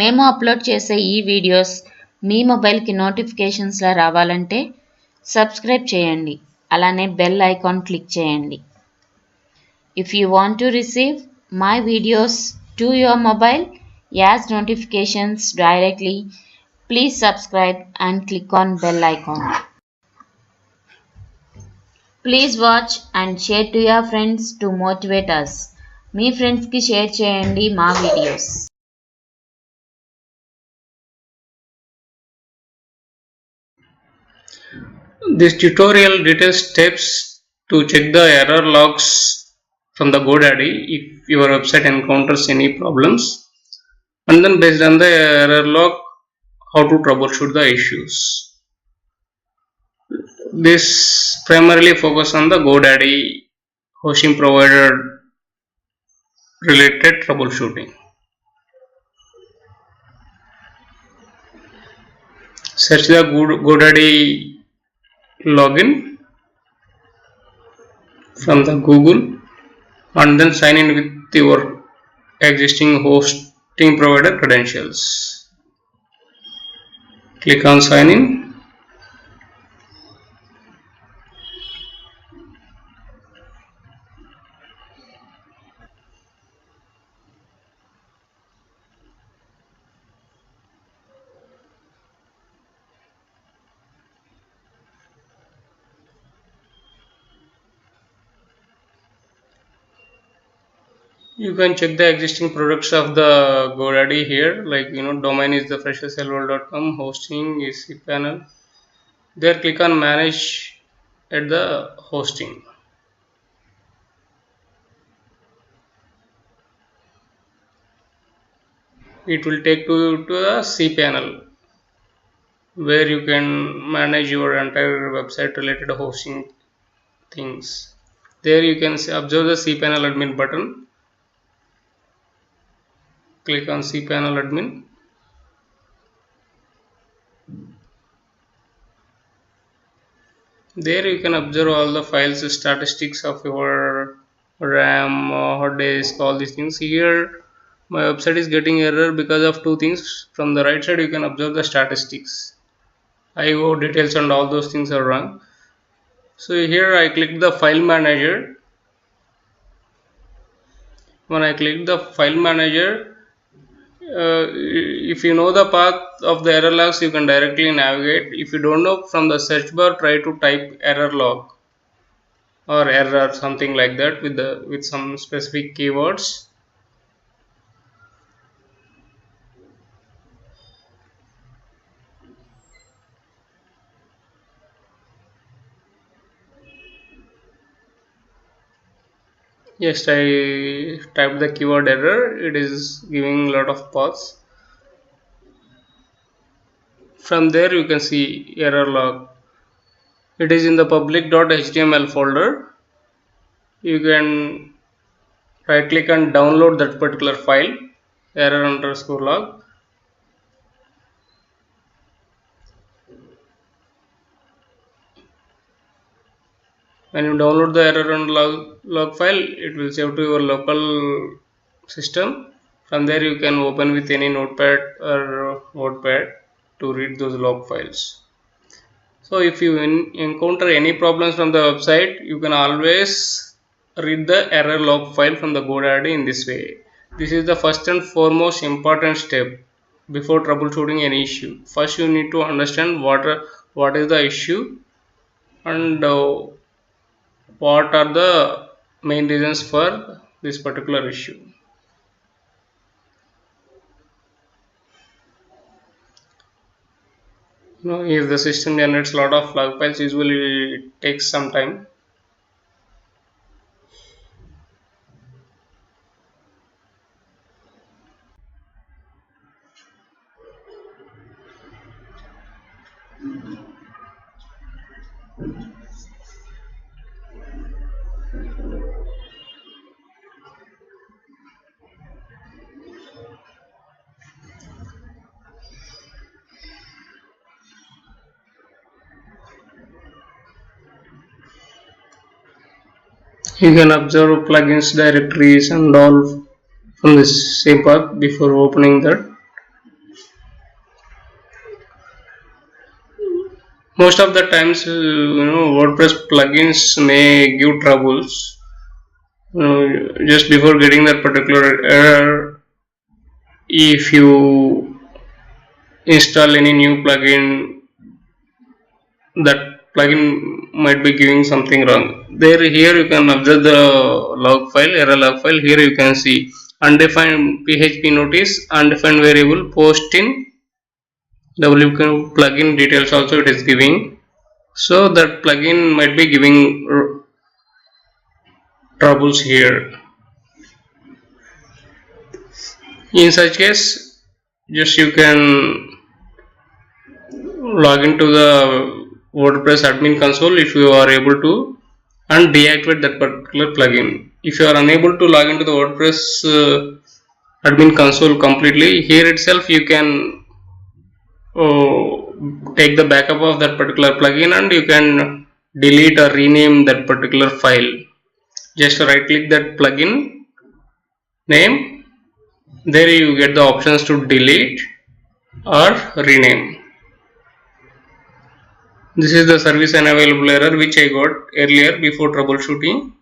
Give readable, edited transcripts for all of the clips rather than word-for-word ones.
మేము అప్లోడ్ చేసే ఈ వీడియోస్ మీ మొబైల్కి నోటిఫికేషన్స్లా రావాలంటే సబ్స్క్రైబ్ చేయండి, అలానే బెల్ ఐకాన్ క్లిక్ చేయండి. If you want to receive my videos to your mobile as notifications directly, please subscribe and click on bell icon. Please watch and share to your friends to motivate us. మీ ఫ్రెండ్స్కి share చేయండి మా videos. This tutorial details steps to check the error logs from the GoDaddy if your website encounters any problems, and then based on the error log, how to troubleshoot the issues. This primarily focus on the GoDaddy hosting provider related troubleshooting. Search the GoDaddy login from the Google and then sign in with your existing hosting provider credentials. Click on sign in. You can check the existing products of the GoDaddy here, like domain is the fresherserver.com, hosting is cPanel. There click on manage at the hosting. It will take you to the cPanel where you can manage your entire website related hosting things. There you can observe the cPanel admin button. Click on cPanel admin. There you can observe all the files, statistics of your RAM, hard disk, all these things. Here my website is getting error because of two things. From the right side you can observe the statistics, IO details and all those things are wrong. So here I click the file manager. When I click the file manager, if you know the path of the error logs, you can directly navigate. If you don't know, from the search bar try to type error log or error, something like that, with some specific keywords. Yes, I typed the keyword error. It is giving a lot of paths. From there you can see error log. It is in the public.html folder. You can right click and download that particular file, error_log. When you download the error_log file, it will save to your local system. From there you can open with any notepad or WordPad to read those log files. So if you encounter any problems from the website, you can always read the error log file from the GoDaddy in this way. This is the first and foremost important step before troubleshooting any issue. First you need to understand what is the issue and what are the main reasons for this particular issue. If the system generates a lot of log files, usually it takes some time. You can observe plugins, directories and all from this same path before opening that. Most of the times, WordPress plugins may give troubles. Just before getting that particular error, if you install any new plugin, that plugin might be giving something wrong. Here you can observe the log file, error log file. Here you can see undefined PHP notice, undefined variable, post in WP plugin details also it is giving. So that plugin might be giving troubles here. In such case, just you can log into the WordPress admin console if you are able to, and deactivate that particular plugin. If you are unable to log into the WordPress admin console completely, here itself you can take the backup of that particular plugin and you can delete or rename that particular file. Just right click that plugin name, there you get the options to delete or rename. This is the service unavailable error which I got earlier before troubleshooting.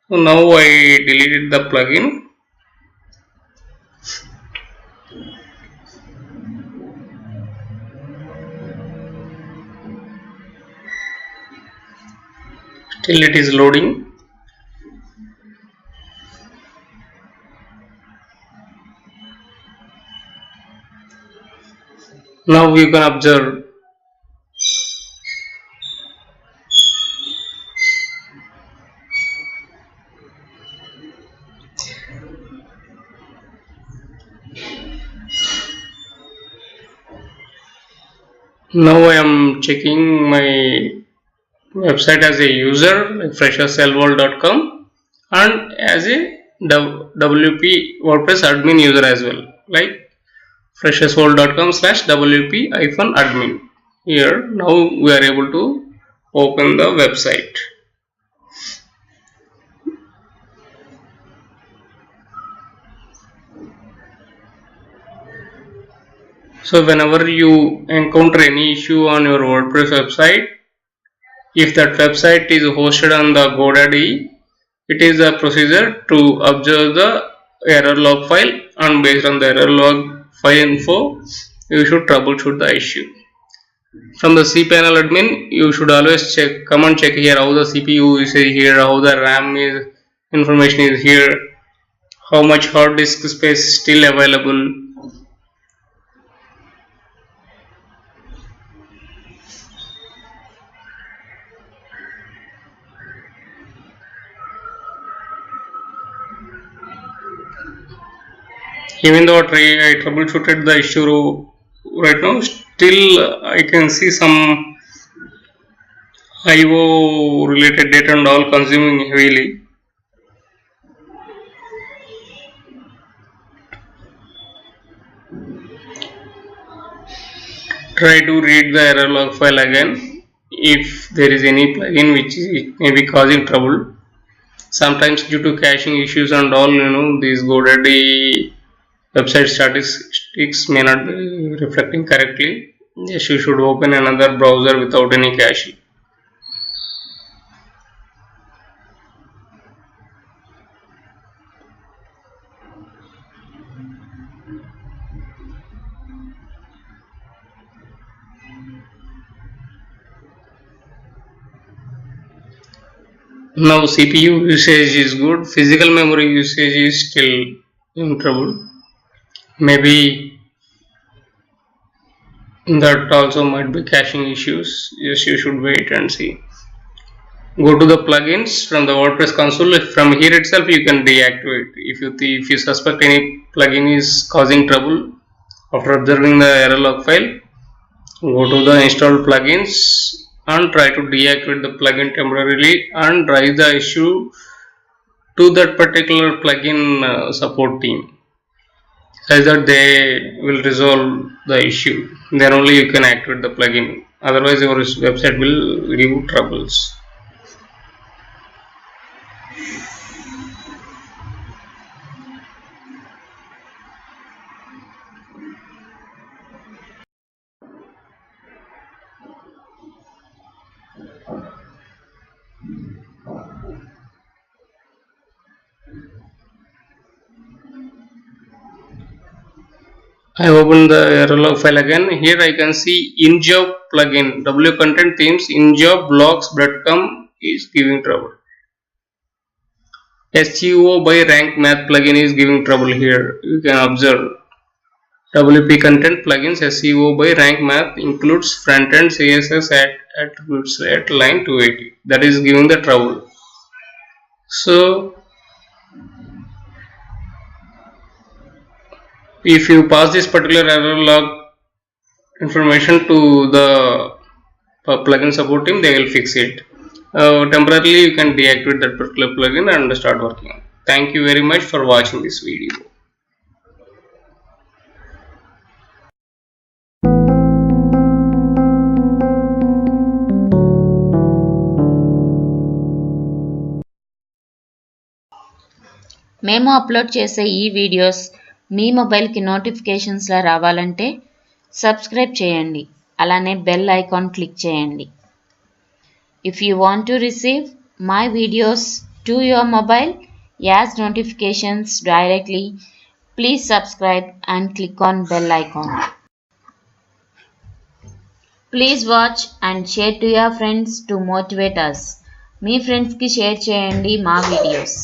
So now I deleted the plugin. Still it is loading. Now you can observe now I am checking my website as a user like fresherselworld.com and as a WP WordPress admin user as well, like freshersworld.com/WP-admin. Here now we are able to open the website. So whenever you encounter any issue on your WordPress website, if that website is hosted on the GoDaddy, it is a procedure to observe the error log file, and based on the error log file info, you should troubleshoot the issue. From the cPanel admin, you should always come and check here how the CPU is here, how the RAM information is here, how much hard disk space is still available. Even though I troubleshooted the issue right now, still I can see some IO related data and all consuming heavily. Try to read the error log file again if there is any plugin which may be causing trouble. Sometimes due to caching issues and all, these GoDaddy website statistics may not be reflecting correctly. Yes, you should open another browser without any caching. Now CPU usage is good, physical memory usage is still in trouble. Maybe that also might be caching issues. Yes, you should wait and see. Go to the plugins from the WordPress console. From here itself you can deactivate. If you suspect any plugin is causing trouble, after observing the error log file, go to the installed plugins and try to deactivate the plugin temporarily and raise the issue to that particular plugin support team, such that they will resolve the issue. Then only you can activate the plugin. Otherwise your website will give troubles. I open the error log file again. Here I can see InJob plugin. W content themes InJob blocks breadcrumb is giving trouble. SEO by rank math plugin is giving trouble here. You can observe. WP content plugins SEO by rank math includes front-end CSS attributes at line 280. That is giving the trouble. So if you pass this particular error log information to the plugin support team, they will fix it. Temporarily you can deactivate that particular plugin and start working. Thank you very much for watching this video. మేము upload చేసే ఈ videos మీ మొబైల్కి నోటిఫికేషన్స్లా రావాలంటే subscribe చేయండి. అలానే bell icon click చేయండి. If you want to receive my videos to your mobile as notifications directly, please subscribe and click on bell icon. Please watch and share to your friends to motivate us. మీ ఫ్రెండ్స్కి share చేయండి మా videos.